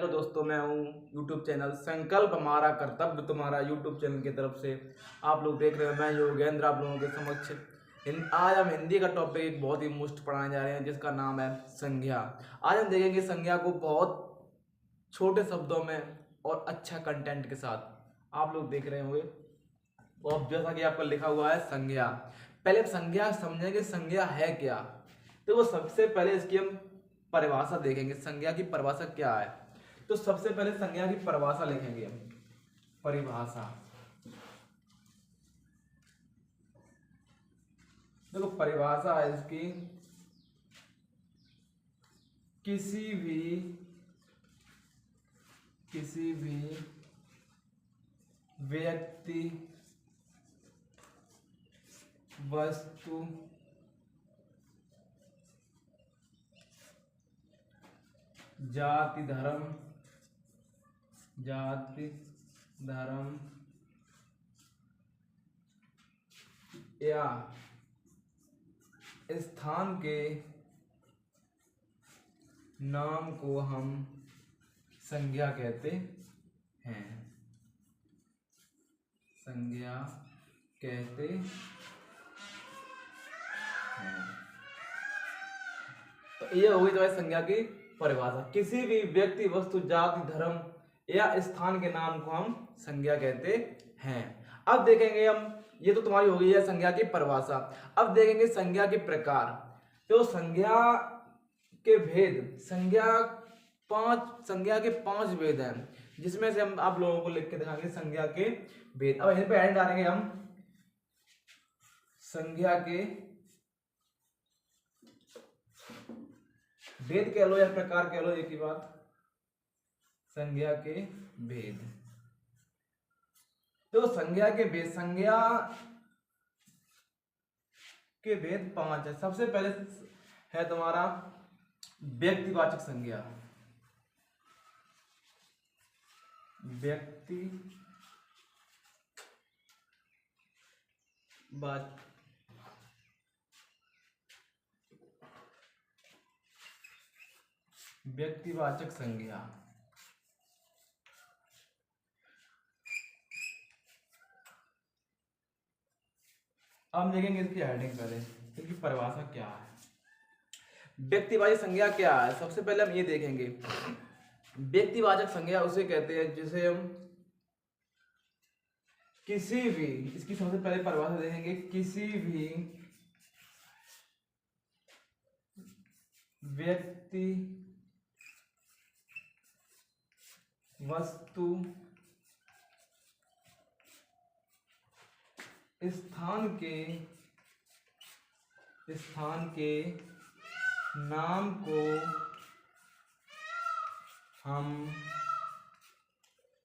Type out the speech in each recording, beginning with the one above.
Hello दोस्तों, मैं हूँ यूट्यूब चैनल संकल्प हमारा कर्तव्य तुम्हारा यूट्यूब चैनल की तरफ से। आप लोग देख रहे हैं, मैं योगेंद्र आप लोगों के समक्ष आज हम हिंदी का टॉपिक एक बहुत ही मुश्त पढ़ाने जा रहे हैं जिसका नाम है संज्ञा। आज हम देखेंगे संज्ञा को बहुत छोटे शब्दों में और अच्छा कंटेंट के साथ। आप लोग देख रहे होंगे और जैसा कि आपका लिखा हुआ है संज्ञा। पहले संज्ञा समझेंगे संज्ञा है क्या। तो वो सबसे पहले इसकी हम परिभाषा देखेंगे, संज्ञा की परिभाषा क्या है। तो सबसे पहले संज्ञा की परिभाषा लिखेंगे हम। परिभाषा देखो, परिभाषा है इसकी किसी भी व्यक्ति वस्तु जाति धर्म या स्थान के नाम को हम संज्ञा कहते हैं। संज्ञा कहते हैं। तो ये होगी जो है संज्ञा की परिभाषा। किसी भी व्यक्ति वस्तु जाति धर्म या स्थान के नाम को हम संज्ञा कहते हैं। अब देखेंगे हम, ये तो तुम्हारी हो गई है संज्ञा की परिभाषा। अब देखेंगे संज्ञा के प्रकार। तो संज्ञा के भेद, संज्ञा के 5 भेद हैं, जिसमें से हम आप लोगों को लिख के दिखाएंगे संज्ञा के भेद। अब यहीं पे ऐड डालेंगे हम संज्ञा के भेद कह लो या प्रकार कह लो, एक ही बात। संज्ञा के भेद, तो संज्ञा के भेद, संज्ञा के भेद 5 है। सबसे पहले है तुम्हारा व्यक्तिवाचक संज्ञा। व्यक्तिवाचक संज्ञा अब देखेंगे इसकी हेडिंग पहले, इसकी परिभाषा क्या है। व्यक्तिवाचक संज्ञा क्या है, सबसे पहले हम ये देखेंगे। व्यक्तिवाचक संज्ञा उसे कहते हैं जिसे हम किसी भी, इसकी सबसे पहले परिभाषा देखेंगे, किसी भी व्यक्ति वस्तु स्थान के नाम को हम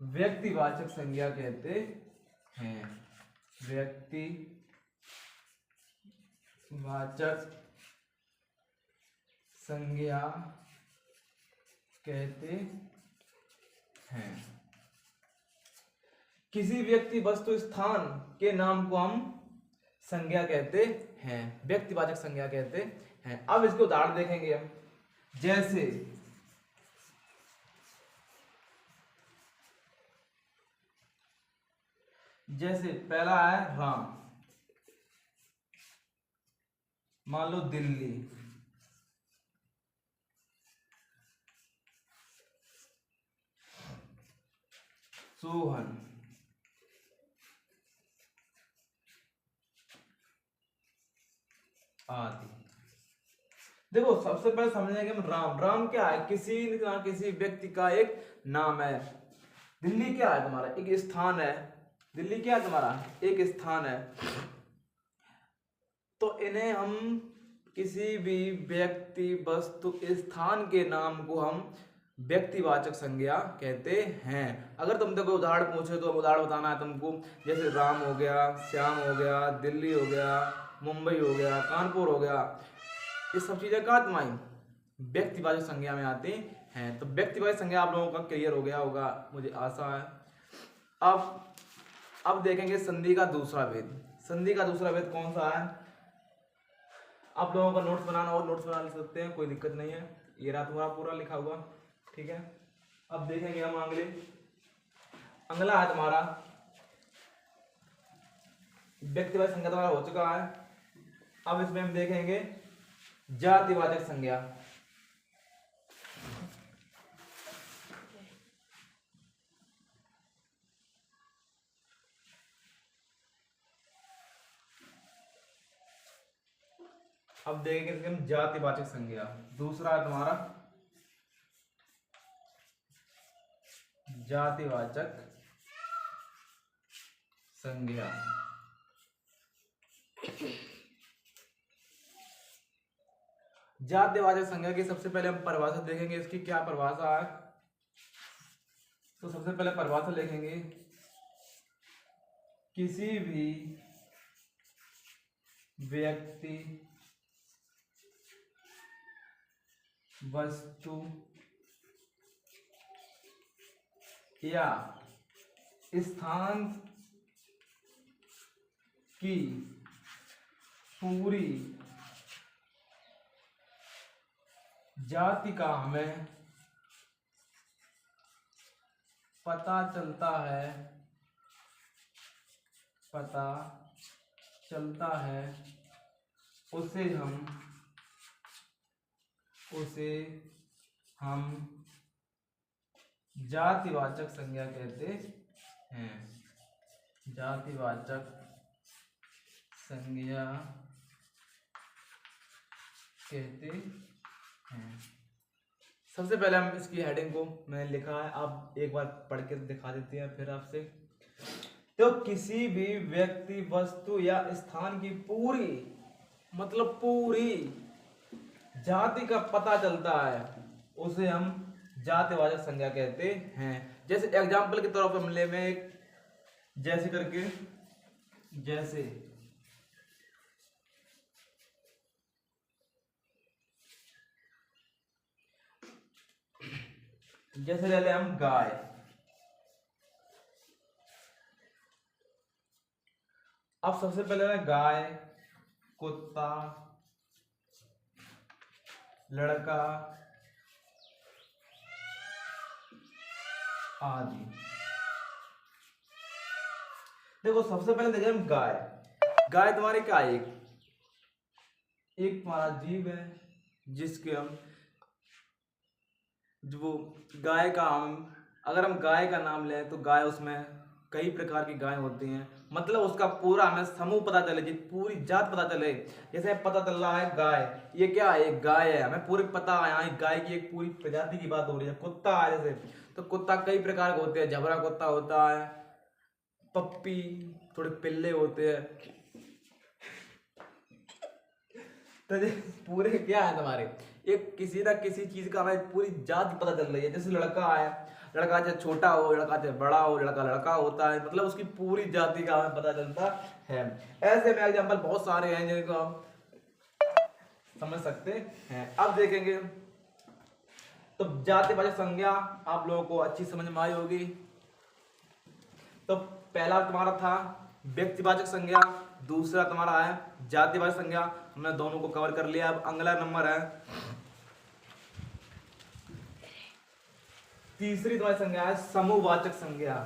व्यक्तिवाचक संज्ञा कहते हैं। व्यक्तिवाचक संज्ञा कहते हैं। किसी व्यक्ति वस्तु स्थान के नाम को हम संज्ञा कहते हैं, व्यक्तिवाचक संज्ञा कहते हैं। अब इसके उदाहरण देखेंगे हम। जैसे पहला है राम, मान लो दिल्ली। सोहन, आदि। देखो सबसे पहले समझेंगे हम राम क्या है, किसी व्यक्ति का एक नाम है। दिल्ली क्या है तुम्हारा, एक स्थान है। दिल्ली क्या है तुम्हारा, एक स्थान है। तो इन्हें हम किसी भी व्यक्ति वस्तु स्थान के नाम को हम व्यक्तिवाचक संज्ञा कहते हैं। अगर तुमसे कोई उदाहरण पूछे तो उदाहरण बताना है तुमको, जैसे राम हो गया, श्याम हो गया, दिल्ली हो गया, मुंबई हो गया, कानपुर हो गया। ये सब चीजें कहाँ तुम्हारी व्यक्तिवाचक संज्ञा में आती हैं। तो व्यक्तिवाचक संज्ञा आप लोगों का क्लियर हो गया होगा, मुझे आशा है। अब देखेंगे संधि का दूसरा भेद। संधि का दूसरा भेद कौन सा है, आप लोगों का नोट्स बनाना और नोट्स बना सकते हैं, कोई दिक्कत नहीं है। ये रहा तुम्हारा पूरा लिखा हुआ, ठीक है। अब देखेंगे हम अगला है तुम्हारा व्यक्तिवाचक संज्ञा, तुम्हारा हो चुका है। अब इसमें हम देखेंगे जातिवाचक संज्ञा। अब देखेंगे इसमें हम जातिवाचक संज्ञा। दूसरा है तुम्हारा जातिवाचक संज्ञा। जातिवाचक संज्ञा की सबसे पहले हम परिभाषा देखेंगे, इसकी क्या परिभाषा है। तो सबसे पहले परिभाषा लिखेंगे, किसी भी व्यक्ति, वस्तु या स्थान की पूरी जाति का हमें पता चलता है, उसे हम जातिवाचक संज्ञा कहते हैं। जातिवाचक संज्ञा कहते हैं। सबसे पहले हम इसकी हेडिंग को मैंने लिखा है, आप एक बार पढ़ के दिखा देते हैं फिर आपसे। तो किसी भी व्यक्ति, वस्तु या स्थान की पूरी, मतलब पूरी जाति का पता चलता है, उसे हम जातिवाचक संज्ञा कहते हैं। जैसे एग्जाम्पल के तौर पर हमले में एक जैसे करके, जैसे ले ले हम गाय। अब सबसे पहले गाय, कुत्ता, लड़का आदि। देखो सबसे पहले देखें हम गाय। गाय तुम्हारी क्या है, एक तुम्हारा जीव है जिसके हम जो गाय का अगर हम गाय का नाम लें तो गाय, उसमें कई प्रकार की गाय होती हैं, मतलब उसका पूरा हमें समूह पता चले, पूरी जात पता चले। जैसे पता चल रहा है गाय, ये क्या है, एक गाय है, हमें पूरे पता है यहाँ गाय की एक पूरी प्रजाति की बात हो रही है। कुत्ता है जैसे, तो कुत्ता कई प्रकार के होते हैं, जबरा कुत्ता होता है, पप्पी, थोड़े पिल्ले होते हैं। तो पूरे क्या है तुम्हारे, एक किसी ना किसी चीज का हमें पूरी जात पता चल रही है। जैसे लड़का है, लड़का चाहे छोटा हो, लड़का चाहे बड़ा हो, लड़का लड़का होता है, मतलब उसकी पूरी जाति का हमें पता चलता है। ऐसे में एग्जाम्पल बहुत सारे हैं जिनको हम समझ सकते हैं। अब देखेंगे तो जातिवाचक संज्ञा आप लोगों को अच्छी समझ में आई होगी। तो पहला तुम्हारा था व्यक्तिवाचक संज्ञा, दूसरा तुम्हारा है जातिवाचक संज्ञा। हमने दोनों को कवर कर लिया। अब अगला नंबर है तीसरी तुम्हारी संज्ञा है समूहवाचक संज्ञा।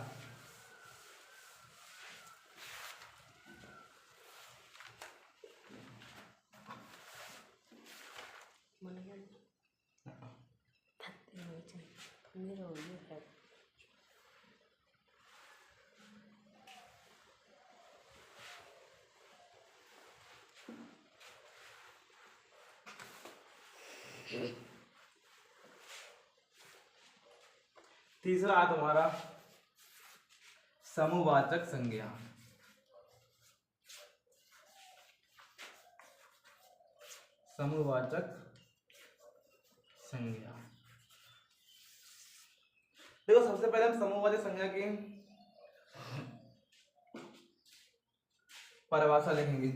तीसरा है तुम्हारा समूहवाचक संज्ञा। समूहवाचक संज्ञा, देखो सबसे पहले हम समूहवाचक संज्ञा की परिभाषा लिखेंगे।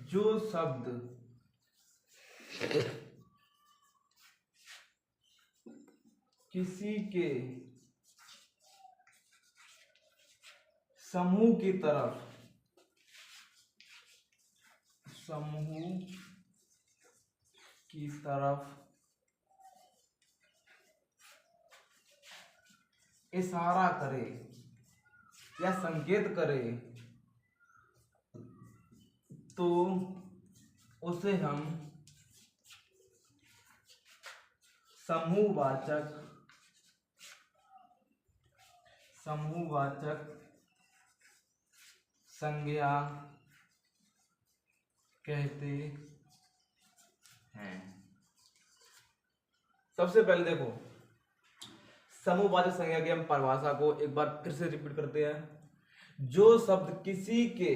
जो शब्द किसी के समूह की तरफ इशारा करे या संकेत करे तो उसे हम समूहवाचक संज्ञा कहते हैं। सबसे पहले देखो, समूहवाचक संज्ञा की हम परिभाषा को एक बार फिर से रिपीट करते हैं। जो शब्द किसी के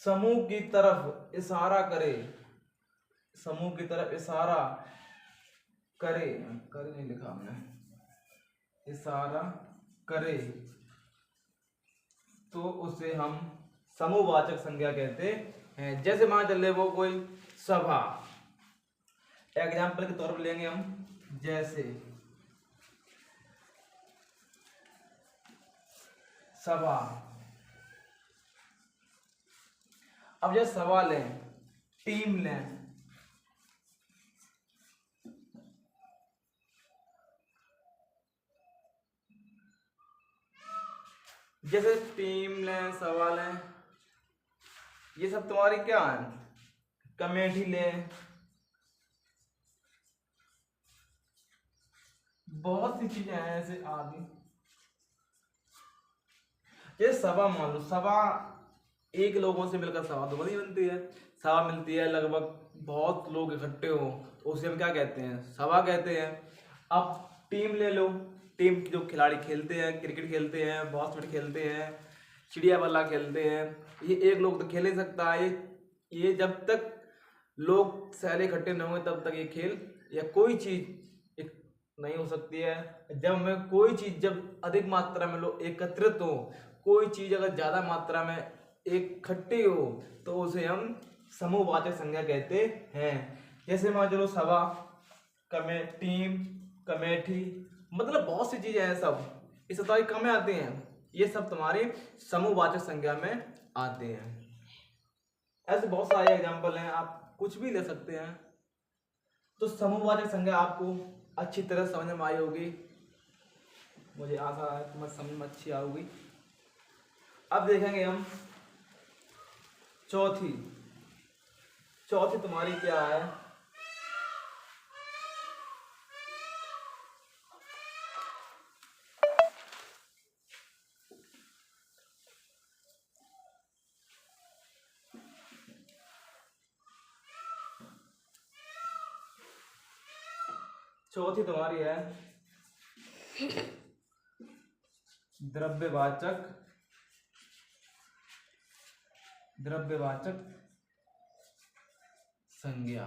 समूह की तरफ इशारा करे, समूह की तरफ इशारा करे, करे नहीं लिखा हमने, इशारा करे तो उसे हम समूहवाचक संज्ञा कहते हैं। जैसे मान चल रहे वो कोई सभा, एग्जाम्पल के तौर पर लेंगे हम, जैसे सभा। अब जैसे सभा लें, टीम लें, जैसे टीम लें, सभा लें, ये सब तुम्हारी क्या है, कमेटी लें, बहुत सी चीजें हैं ऐसे आदि। ये सभा मान लो, सभा एक लोगों से मिलकर सभा तो बड़ी बनती है। सभा मिलती है लगभग बहुत लोग इकट्ठे हो, उसे हम क्या कहते हैं, सभा कहते हैं। अब टीम ले लो, टीम जो खिलाड़ी खेलते हैं, क्रिकेट खेलते हैं, बास्केट खेलते हैं, चिड़िया बल्ला खेलते हैं, ये एक लोग तो खेल नहीं सकता है। ये जब तक लोग सारे इकट्ठे नहीं होंगे तब तक ये खेल या कोई चीज नहीं हो सकती है। जब हमें कोई चीज जब अधिक मात्रा में लोग एकत्रित हो, कोई चीज अगर ज्यादा मात्रा में इकट्ठी हो तो उसे हम समूहवाचक संज्ञा कहते हैं। जैसे मान चलो सभा, टीम, कमेटी, मतलब बहुत सी चीजें हैं, सब ये सब तुम्हारी कम में आते हैं, ये सब तुम्हारी समूहवाचक संज्ञा में आते हैं। ऐसे बहुत सारे एग्जाम्पल हैं, आप कुछ भी ले सकते हैं। तो समूहवाचक संज्ञा आपको अच्छी तरह समझ में आई होगी, मुझे आशा है तुम्हें समझ में अच्छी आएगी। अब देखेंगे हम चौथी तुम्हारी क्या है, चौथी तुम्हारी है द्रव्यवाचक संज्ञा।